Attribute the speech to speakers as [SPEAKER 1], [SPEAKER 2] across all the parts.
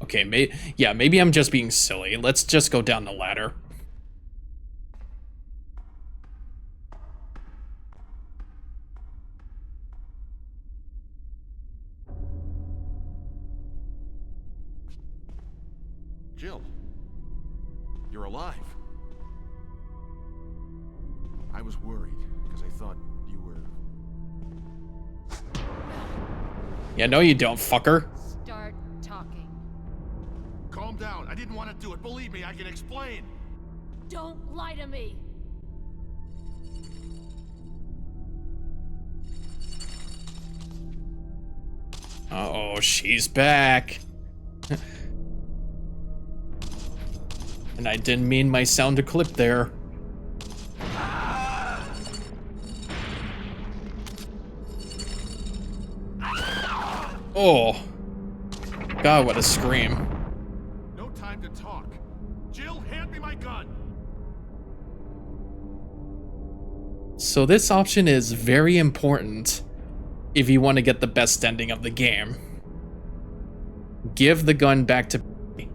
[SPEAKER 1] Okay, yeah, maybe I'm just being silly. Let's just go down the ladder.
[SPEAKER 2] Jill, you're alive. I was worried because I thought you were...
[SPEAKER 1] Yeah, no you don't, fucker.
[SPEAKER 3] Start talking.
[SPEAKER 2] Calm down. I didn't want to do it. Believe me, I can explain.
[SPEAKER 3] Don't lie to me.
[SPEAKER 1] Uh-oh, she's back. And I didn't mean my sound to clip there. Oh. God, what a scream.
[SPEAKER 2] No time to talk. Jill, hand me my gun.
[SPEAKER 1] So this option is very important if you want to get the best ending of the game. Give the gun back to Barry.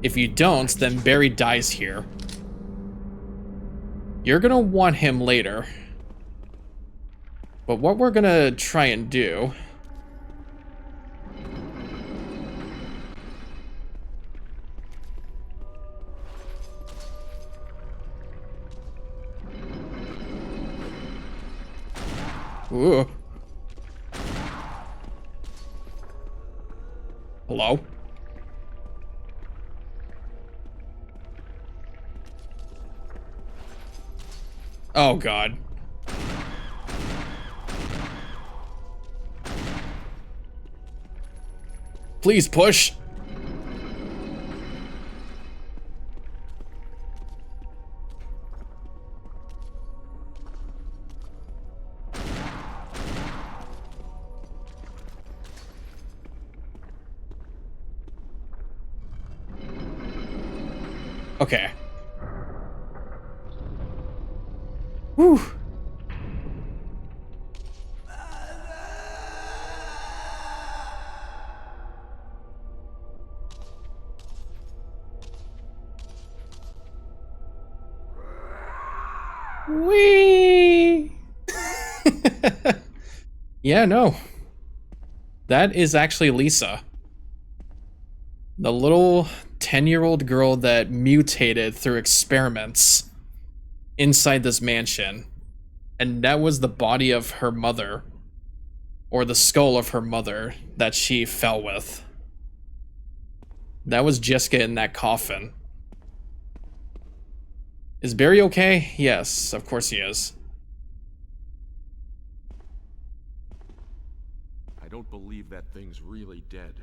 [SPEAKER 1] If you don't, then Barry dies here. You're gonna want him later. But what we're gonna try and do... Ooh. Hello? Oh, God. Please push. Okay. Whew. Whee! Yeah, no. That is actually Lisa. The little 10-year-old girl that mutated through experiments inside this mansion. And that was the body of her mother. Or the skull of her mother that she fell with. That was Jessica in that coffin. Is Barry okay? Yes, of course he is.
[SPEAKER 2] I don't believe that thing's really dead.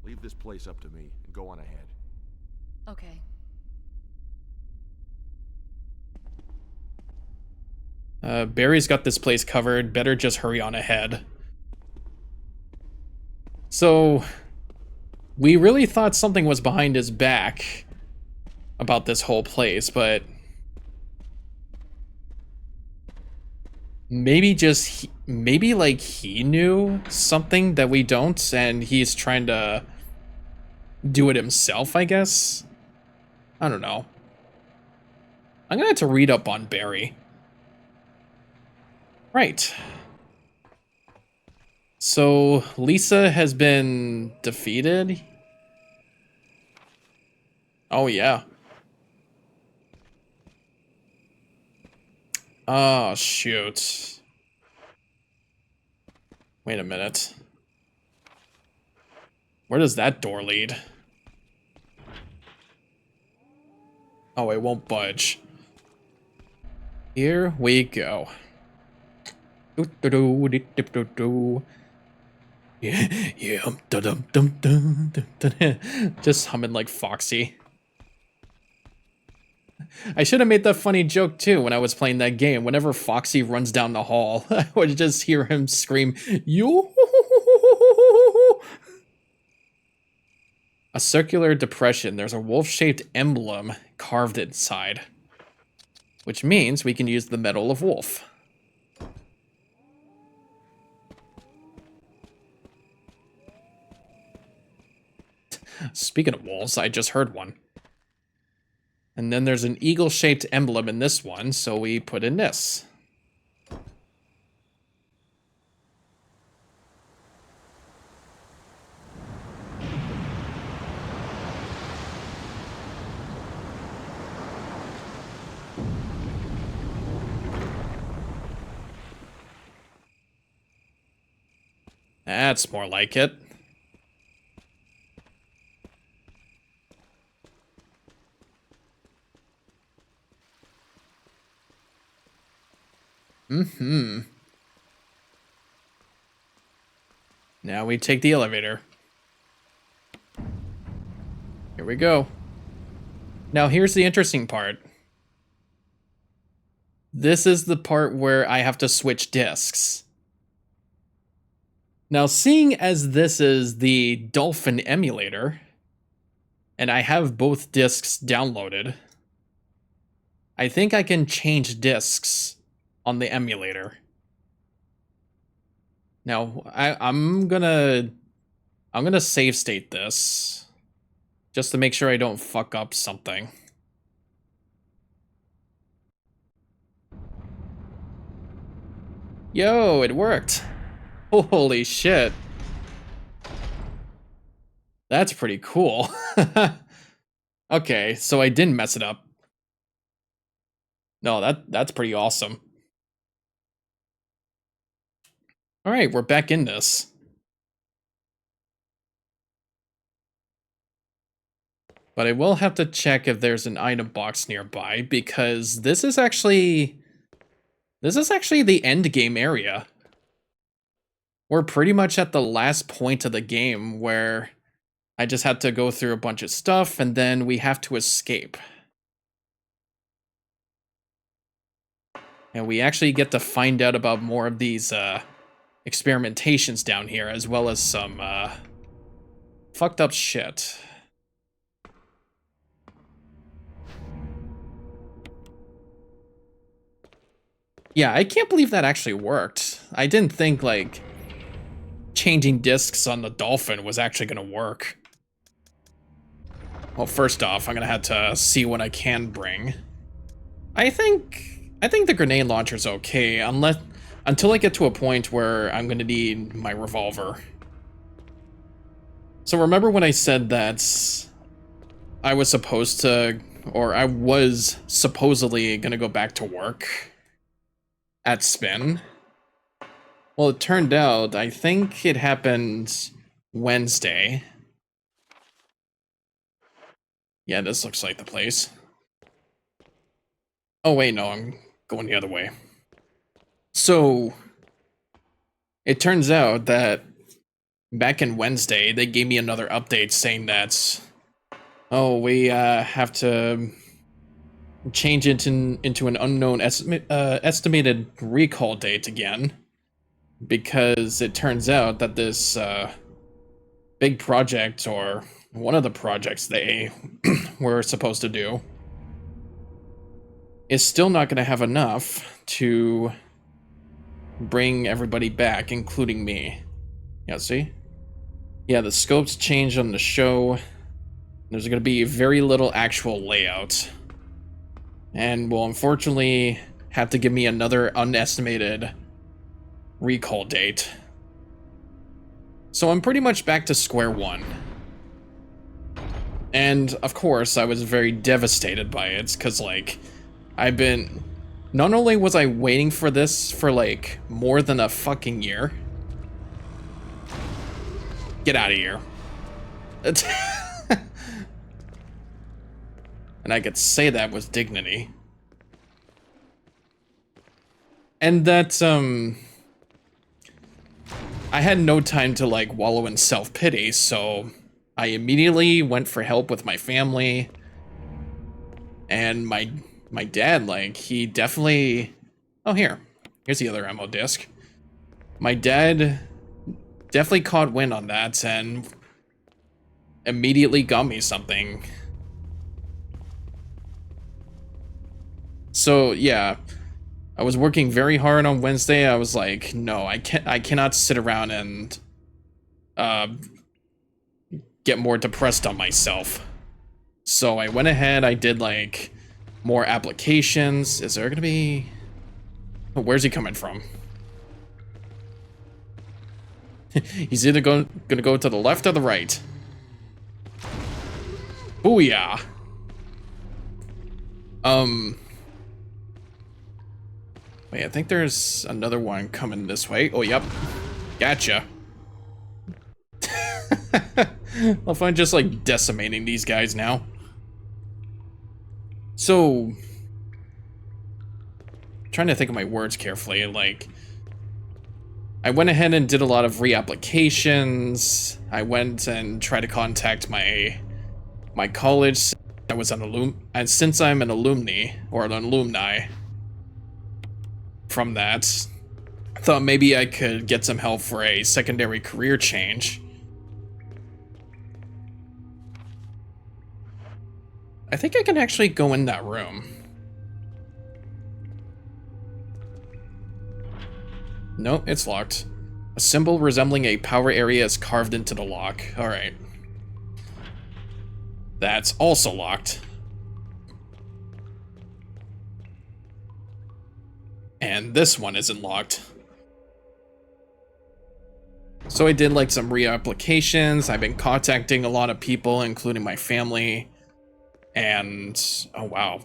[SPEAKER 2] Leave this place up to me and go on ahead.
[SPEAKER 3] Okay.
[SPEAKER 1] Barry's got this place covered. Better just hurry on ahead. So, we really thought something was behind his back about this whole place, but maybe maybe like he knew something that we don't, and he's trying to do it himself, I guess? I don't know. I'm gonna have to read up on Barry. Right. So, Lisa has been defeated? Oh, yeah. Oh, shoot. Wait a minute. Where does that door lead? Oh, it won't budge. Here we go. Yeah, just humming like Foxy. I should have made that funny joke too when I was playing that game. Whenever Foxy runs down the hall, I would just hear him scream, "Yo!" A circular depression. There's a wolf-shaped emblem carved inside, which means we can use the Medal of Wolf. Speaking of wolves, I just heard one. And then there's an eagle-shaped emblem in this one, so we put in this. That's more like it. Mm-hmm. Now we take the elevator. Here we go. Now here's the interesting part. This is the part where I have to switch discs. Now, seeing as this is the Dolphin emulator, and I have both discs downloaded, I think I can change discs on the emulator. Now, I'm gonna save state this just to make sure I don't fuck up something. Yo, it worked. Holy shit. That's pretty cool. Okay, so I didn't mess it up. No, that's pretty awesome. All right, we're back in this. But I will have to check if there's an item box nearby, because this is actually the end game area. We're pretty much at the last point of the game where I just had to go through a bunch of stuff and then we have to escape. And we actually get to find out about more of these experimentations down here, as well as some fucked up shit. Yeah, I can't believe that actually worked. I didn't think, like, changing discs on the Dolphin was actually gonna work. Well, first off, I'm gonna have to see what I can bring. I think the grenade launcher's okay, until I get to a point where I'm gonna need my revolver. So remember when I said that I was supposed to, or I was supposedly gonna go back to work at Spin? Well, it turned out, I think it happened Wednesday. Yeah, this looks like the place. Oh wait, no, I'm going the other way. So, it turns out that back in Wednesday, they gave me another update saying that, oh, we have to change it into an unknown estimated recall date again, because it turns out that this big project, or one of the projects they were supposed to do, is still not going to have enough to bring everybody back, including me. Yeah, see? Yeah, the scopes changed on the show. There's going to be very little actual layout. And will unfortunately have to give me another unestimated recall date. So I'm pretty much back to square one. And, of course, I was very devastated by it, because, like, not only was I waiting for this for, like, more than a fucking year. Get out of here. And I could say that with dignity. And that, I had no time to, like, wallow in self-pity, so I immediately went for help with my family. And my dad, like, he definitely... Oh, here's the other ammo disc. My dad definitely caught wind on that and immediately got me something. So, yeah, I was working very hard on Wednesday. I was like, no, I cannot sit around and get more depressed on myself. So I went ahead, I did like more applications. Is there gonna be... Oh, where's he coming from? He's either gonna go to the left or the right. Booyah! Wait, I think there's another one coming this way. Oh, yep. Gotcha. I'll find just like decimating these guys now. So, trying to think of my words carefully. Like, I went ahead and did a lot of reapplications. I went and tried to contact my college. I was and since I'm an alumni or an alumni from that, I thought maybe I could get some help for a secondary career change. I think I can actually go in that room. No, it's locked. A symbol resembling a power area is carved into the lock. Alright. That's also locked. And this one isn't locked. So I did like some reapplications. I've been contacting a lot of people, including my family. And, oh wow.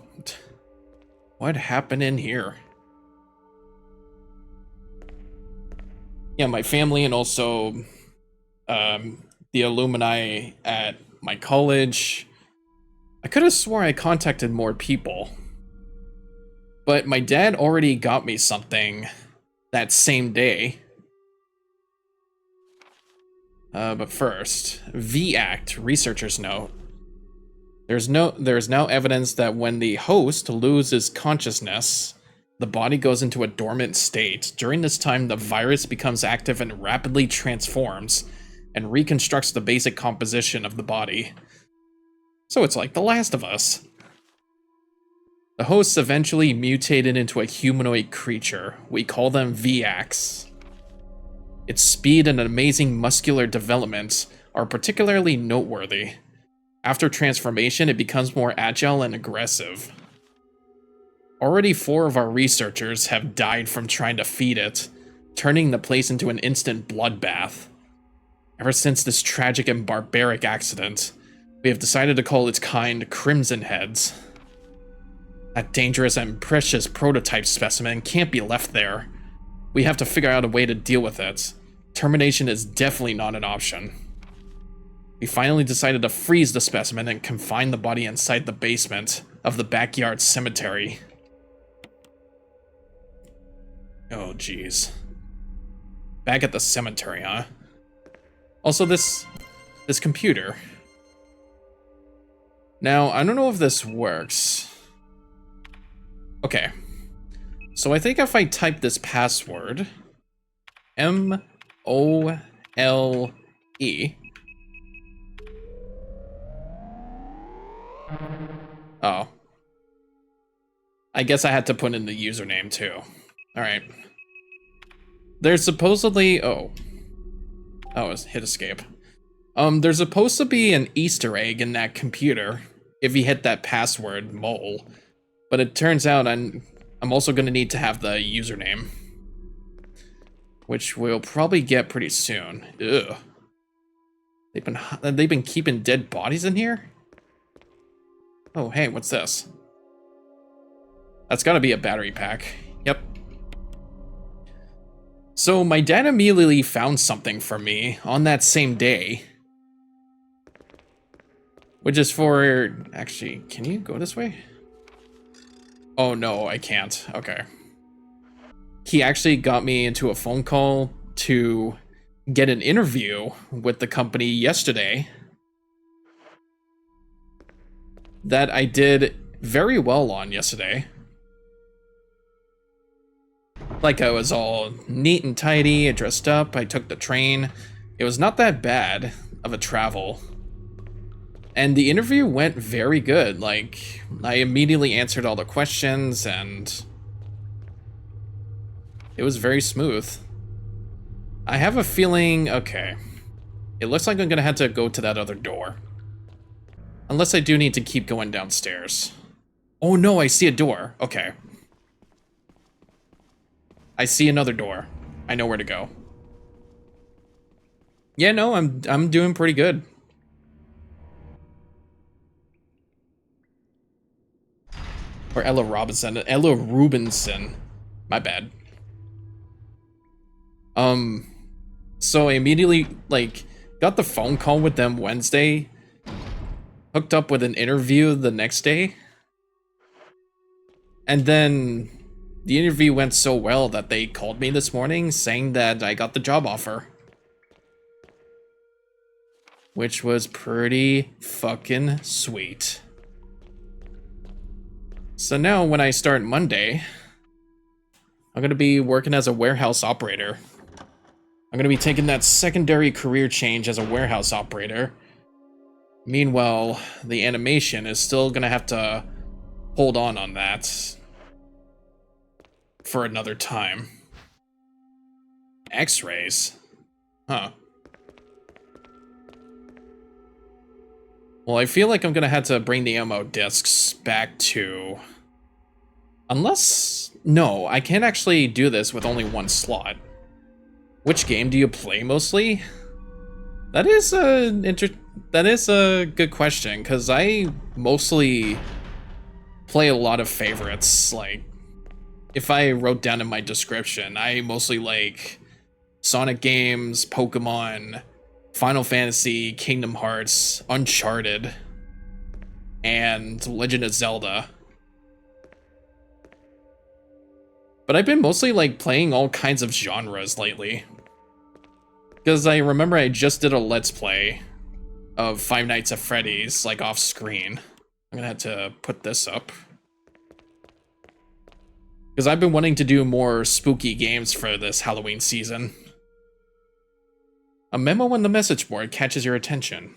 [SPEAKER 1] What happened in here? Yeah, my family and also the alumni at my college. I could have swore I contacted more people. But my dad already got me something that same day. But first, V-Act, researcher's note. There's now evidence that when the host loses consciousness, the body goes into a dormant state. During this time, the virus becomes active and rapidly transforms and reconstructs the basic composition of the body. So it's like The Last of Us. The hosts eventually mutated into a humanoid creature. We call them V-Acts. Its speed and amazing muscular development are particularly noteworthy. After transformation, it becomes more agile and aggressive. Already 4 of our researchers have died from trying to feed it, turning the place into an instant bloodbath. Ever since this tragic and barbaric accident, we have decided to call its kind Crimson Heads. That dangerous and precious prototype specimen can't be left there. We have to figure out a way to deal with it. Termination is definitely not an option. We finally decided to freeze the specimen and confine the body inside the basement of the backyard cemetery. Oh, jeez. Back at the cemetery, huh? Also, this computer. Now, I don't know if this works. Okay. So I think if I type this password, M-O-L-E, oh. I guess I had to put in the username too. Alright. There's supposedly... Oh, hit escape. There's supposed to be an Easter egg in that computer if you hit that password, mole. But it turns out I'm also going to need to have the username. Which we'll probably get pretty soon. Ugh. They've been keeping dead bodies in here? Oh, hey, what's this? That's gotta be a battery pack. Yep. So my dad immediately found something for me on that same day. Which is for... Actually, can you go this way? Oh, no, I can't. Okay. He actually got me into a phone call to get an interview with the company yesterday. That I did very well on yesterday. Like, I was all neat and tidy, dressed up, I took the train. It was not that bad of a travel. And the interview went very good. Like, I immediately answered all the questions, and it was very smooth. I have a feeling... Okay. It looks like I'm gonna have to go to that other door. Unless I do need to keep going downstairs. Oh no, I see a door. Okay. I see another door. I know where to go. Yeah, no, I'm doing pretty good. Or Ella Robinson. Ella Rubinson. My bad. So I immediately, like, got the phone call with them Wednesday. Hooked up with an interview the next day. And then the interview went so well that they called me this morning saying that I got the job offer. Which was pretty fucking sweet. So now when I start Monday, I'm going to be working as a warehouse operator. I'm going to be taking that secondary career change as a warehouse operator. Meanwhile, the animation is still going to have to hold on that for another time. X-rays? Huh. Well, I feel like I'm going to have to bring the ammo discs back to... Unless... No, I can't actually do this with only one slot. Which game do you play mostly? That is a good question, because I mostly play a lot of favorites. Like, if I wrote down in my description, I mostly like Sonic games, Pokemon, Final Fantasy, Kingdom Hearts, Uncharted, and Legend of Zelda. But I've been mostly like playing all kinds of genres lately. Because I remember I just did a Let's Play of Five Nights at Freddy's, like off screen. I'm gonna have to put this up. Because I've been wanting to do more spooky games for this Halloween season. A memo on the message board catches your attention.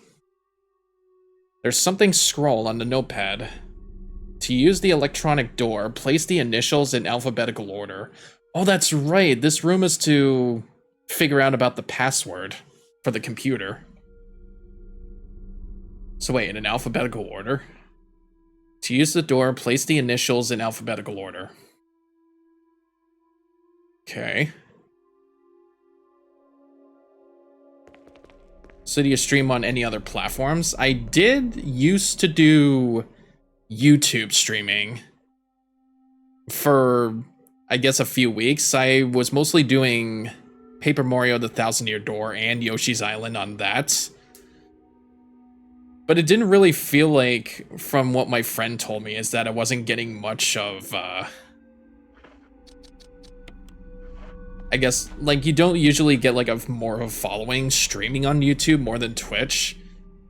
[SPEAKER 1] There's something scrawled on the notepad. To use the electronic door, place the initials in alphabetical order. Oh, that's right. This room is to figure out about the password for the computer. So wait, in an alphabetical order? To use the door, place the initials in alphabetical order. Okay. So do you stream on any other platforms? I did used to do YouTube streaming for, I guess, a few weeks. I was mostly doing Paper Mario The Thousand Year Door and Yoshi's Island on that. But it didn't really feel like, from what my friend told me, is that I wasn't getting much of, I guess, like, you don't usually get, like, more of a following streaming on YouTube more than Twitch.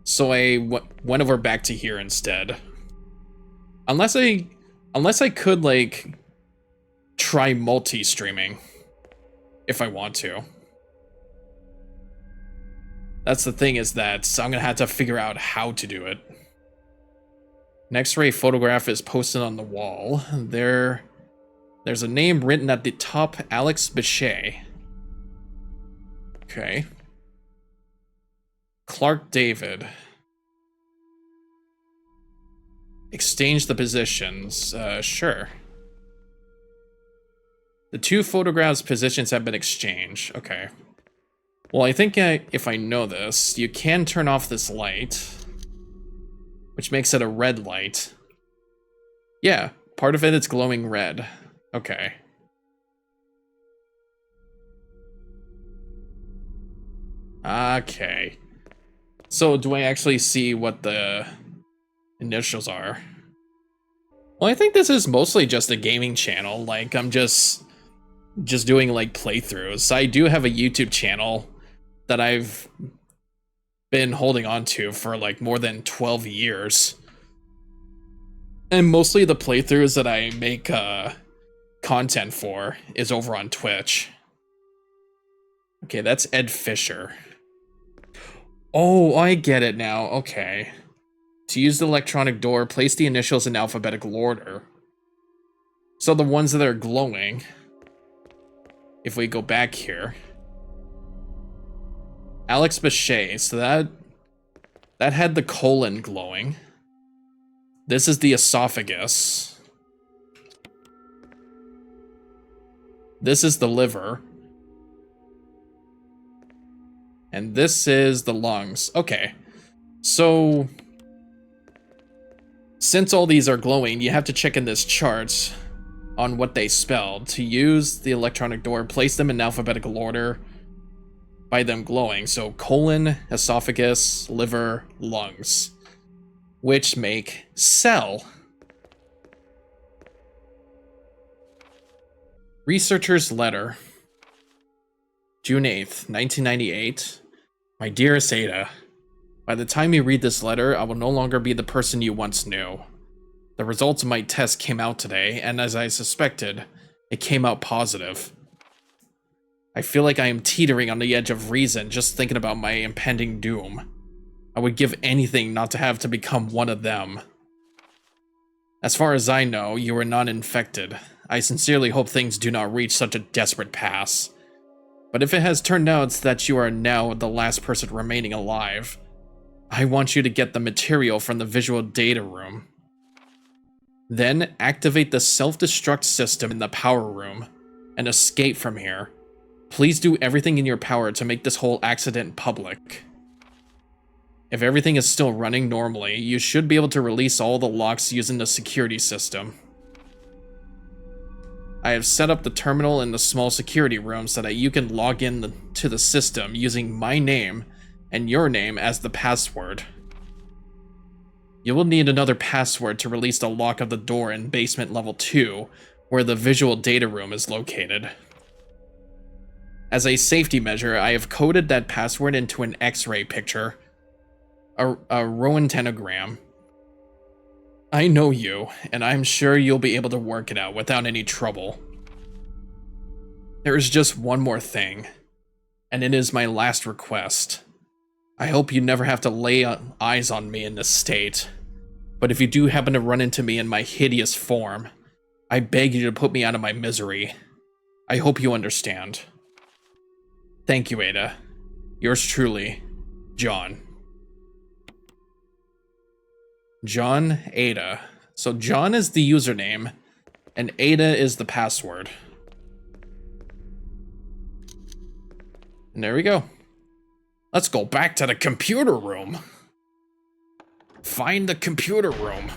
[SPEAKER 1] So I went over back to here instead. Unless I could, like, try multi-streaming. If I want to. That's the thing, is that I'm gonna have to figure out how to do it. An X-ray photograph is posted on the wall. There's a name written at the top, Alex Bechet. Okay. Clark David. Exchange the positions. Sure. The two photographs' positions have been exchanged. Okay. Well, I think if I know this, you can turn off this light, which makes it a red light. Yeah, part of it is glowing red. Okay. Okay. So do I actually see what the initials are? Well, I think this is mostly just a gaming channel. Like, I'm just doing, like, playthroughs. I do have a YouTube channel that I've been holding on to for, like, more than 12 years. And mostly the playthroughs that I make content for is over on Twitch. Okay, that's Ed Fisher. Oh, I get it now. Okay. To use the electronic door, place the initials in alphabetical order. So the ones that are glowing, if we go back here, Alex Bechet. So that had the colon glowing. This is the esophagus. This is the liver. And this is the lungs. Okay. So, since all these are glowing, you have to check in this chart on what they spell. To use the electronic door, place them in alphabetical order by them glowing. So, colon, esophagus, liver, lungs. Which make cell. Researcher's letter. June 8th, 1998. My dearest Ada, by the time you read this letter, I will no longer be the person you once knew. The results of my test came out today, and as I suspected, it came out positive. I feel like I am teetering on the edge of reason just thinking about my impending doom. I would give anything not to have to become one of them. As far as I know, you are not infected. I sincerely hope things do not reach such a desperate pass. But if it has turned out that you are now the last person remaining alive, I want you to get the material from the visual data room. Then activate the self-destruct system in the power room and escape from here. Please do everything in your power to make this whole accident public. If everything is still running normally, you should be able to release all the locks using the security system. I have set up the terminal in the small security room so that you can log in to the system using my name and your name as the password. You will need another password to release the lock of the door in basement level 2, where the visual data room is located. As a safety measure, I have coded that password into an X-ray picture, a Rowentanogram. I know you, and I'm sure you'll be able to work it out without any trouble. There is just one more thing, and it is my last request. I hope you never have to lay eyes on me in this state, but if you do happen to run into me in my hideous form, I beg you to put me out of my misery. I hope you understand. Thank you, Ada. Yours truly, John. John, Ada. So John is the username, and Ada is the password. And there we go. Let's go back to the computer room. Find the computer room.